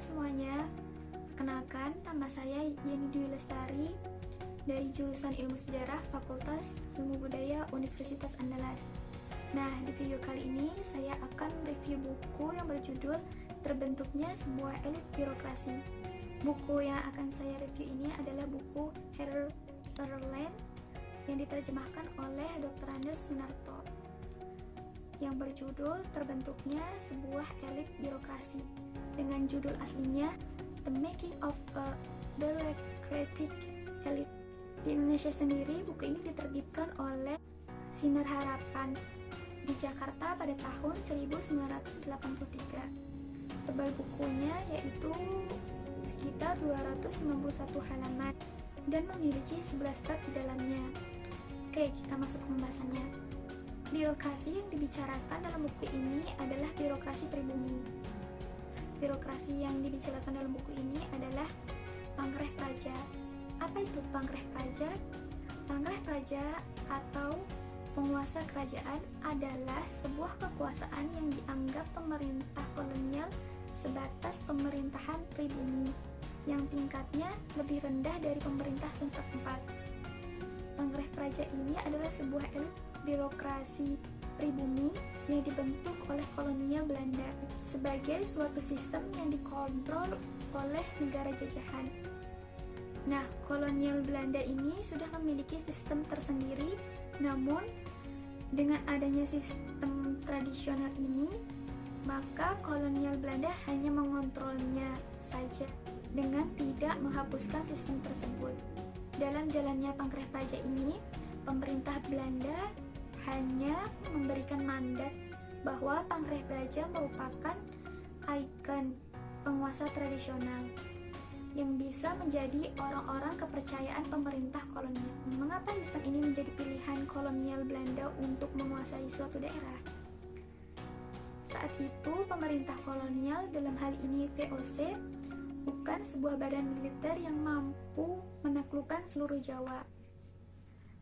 semuanya, perkenalkan nama saya Yeni Dwi Lestari dari jurusan Ilmu Sejarah Fakultas Ilmu Budaya Universitas Andalas. Nah, di video kali ini saya akan review buku yang berjudul Terbentuknya Sebuah Elit Birokrasi. Buku yang akan saya review ini adalah buku Heather Sutherland yang diterjemahkan oleh Dr. Andes Sunarto yang berjudul Terbentuknya Sebuah Elit Birokrasi, dengan judul aslinya The Making of a Bureaucratic Elite. Di Indonesia sendiri, buku ini diterbitkan oleh Sinar Harapan di Jakarta pada tahun 1983. Tebal bukunya yaitu sekitar 291 halaman dan memiliki 11 bab di dalamnya. Oke, kita masuk ke pembahasannya. Birokrasi yang dibicarakan dalam buku ini adalah birokrasi pribumi. Birokrasi yang dibicarakan dalam buku ini adalah Panggreh Praja. Apa itu Panggreh Praja? Panggreh Praja atau penguasa kerajaan adalah sebuah kekuasaan yang dianggap pemerintah kolonial sebatas pemerintahan pribumi yang tingkatnya lebih rendah dari pemerintah setempat. Panggreh Praja ini adalah sebuah elit birokrasi pribumi yang dibentuk oleh kolonial Belanda sebagai suatu sistem yang dikontrol oleh negara jajahan. Nah, kolonial Belanda ini sudah memiliki sistem tersendiri, namun dengan adanya sistem tradisional ini, maka kolonial Belanda hanya mengontrolnya saja dengan tidak menghapuskan sistem tersebut. Dalam jalannya Panggreh Praja ini, pemerintah Belanda hanya memberikan mandat bahwa Panggreh Praja merupakan ikon penguasa tradisional yang bisa menjadi orang-orang kepercayaan pemerintah kolonial. Mengapa sistem ini menjadi pilihan kolonial Belanda untuk menguasai suatu daerah? Saat itu, pemerintah kolonial, dalam hal ini VOC, bukan sebuah badan militer yang mampu menaklukkan seluruh Jawa.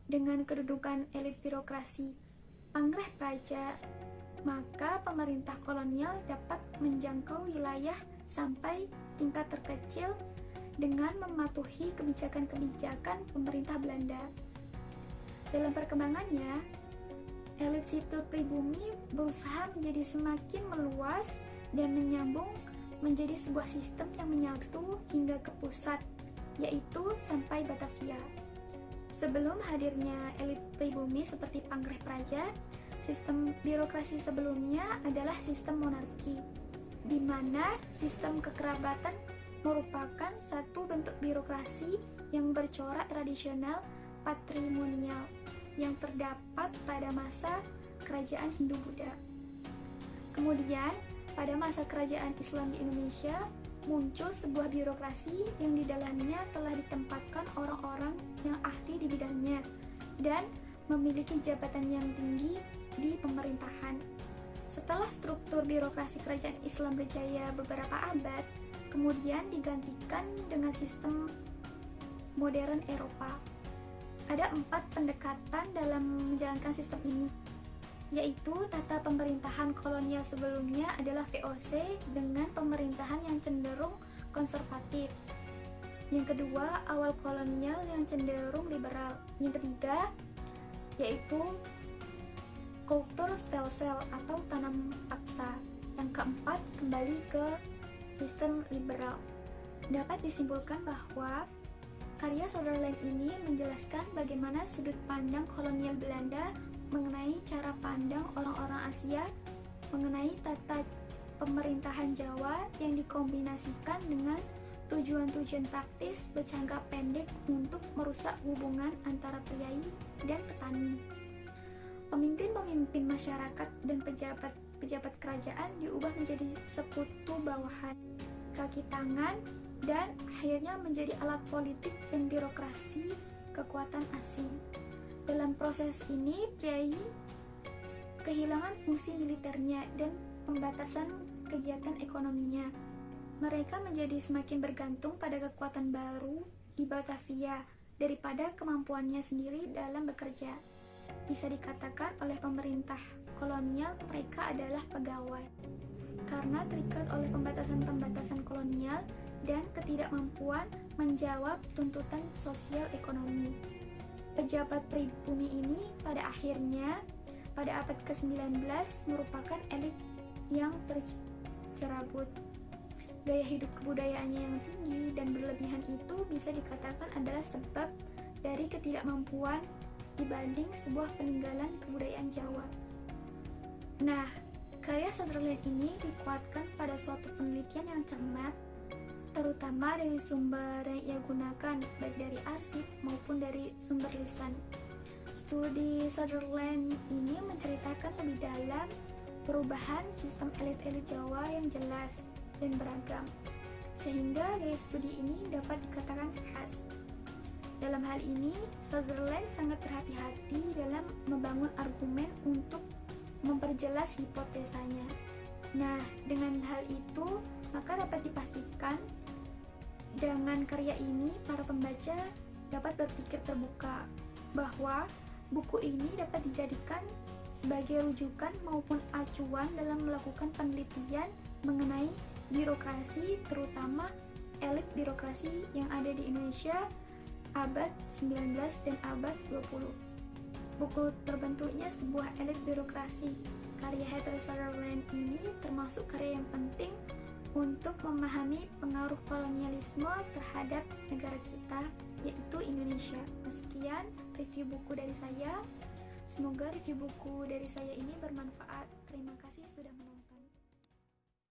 Dengan kedudukan elit birokrasi Panggreh Praja, maka pemerintah kolonial dapat menjangkau wilayah sampai tingkat terkecil dengan mematuhi kebijakan-kebijakan pemerintah Belanda. Dalam perkembangannya, elit sipil pribumi berusaha menjadi semakin meluas dan menyambung menjadi sebuah sistem yang menyatu hingga ke pusat, yaitu sampai Batavia. Sebelum hadirnya elit pribumi seperti Panggreh Praja, sistem birokrasi sebelumnya adalah sistem monarki, di mana sistem kekerabatan merupakan satu bentuk birokrasi yang bercorak tradisional patrimonial yang terdapat pada masa kerajaan Hindu-Buddha. Kemudian, pada masa kerajaan Islam di Indonesia, muncul sebuah birokrasi yang di dalamnya telah ditempatkan orang-orang yang ahli di bidangnya dan memiliki jabatan yang tinggi di pemerintahan. Setelah struktur birokrasi kerajaan Islam berjaya beberapa abad, kemudian digantikan dengan sistem modern Eropa. Ada 4 pendekatan dalam menjalankan sistem ini, yaitu tata pemerintahan kolonial sebelumnya adalah VOC dengan pemerintahan yang cenderung konservatif. Yang kedua, awal kolonial yang cenderung liberal. Yang ketiga, yaitu kultur stelsel atau tanam paksa. Yang keempat, kembali ke sistem liberal. Dapat disimpulkan bahwa karya Sutherland ini menjelaskan bagaimana sudut pandang kolonial Belanda mengenai cara pandang orang-orang Asia mengenai tata pemerintahan Jawa yang dikombinasikan dengan tujuan-tujuan praktis berjangka pendek untuk merusak hubungan antara priai dan petani. Pemimpin-pemimpin masyarakat dan pejabat kerajaan diubah menjadi sekutu bawahan, kaki tangan, dan akhirnya menjadi alat politik dan birokrasi kekuatan asing. Dalam proses ini, priai kehilangan fungsi militernya dan pembatasan kegiatan ekonominya. Mereka menjadi semakin bergantung pada kekuatan baru di Batavia daripada kemampuannya sendiri dalam bekerja. Bisa dikatakan oleh pemerintah kolonial mereka adalah pegawai. karena terikat oleh pembatasan-pembatasan kolonial dan ketidakmampuan menjawab tuntutan sosial ekonomi. Pejabat pribumi ini pada akhirnya pada abad ke-19 merupakan elit yang tercerabut. Gaya hidup kebudayaannya yang tinggi dan berlebihan itu bisa dikatakan adalah sebab dari ketidakmampuan dibanding sebuah peninggalan kebudayaan Jawa. Nah, karya Sutherland ini dikuatkan pada suatu penelitian yang cermat, terutama dari sumber yang ia gunakan, baik dari arsip maupun dari sumber lisan. Studi Sutherland ini menceritakan lebih dalam perubahan sistem elit-elit Jawa yang jelas dan beragam, sehingga gaya studi ini dapat dikatakan khas. Dalam hal ini, Sutherland sangat berhati-hati dalam membangun argumen untuk memperjelas hipotesanya. Nah, dengan hal itu, maka dapat dipastikan dengan karya ini para pembaca dapat berpikir terbuka bahwa buku ini dapat dijadikan sebagai rujukan maupun acuan dalam melakukan penelitian mengenai birokrasi, terutama elit birokrasi yang ada di Indonesia abad 19 dan abad 20. Buku terbentuknya sebuah elit birokrasi. Karya Heather Sutherland ini termasuk karya yang penting untuk memahami pengaruh kolonialisme terhadap negara kita, yaitu Indonesia. Sekian review buku dari saya. Semoga review buku dari saya ini bermanfaat. Terima kasih sudah menonton.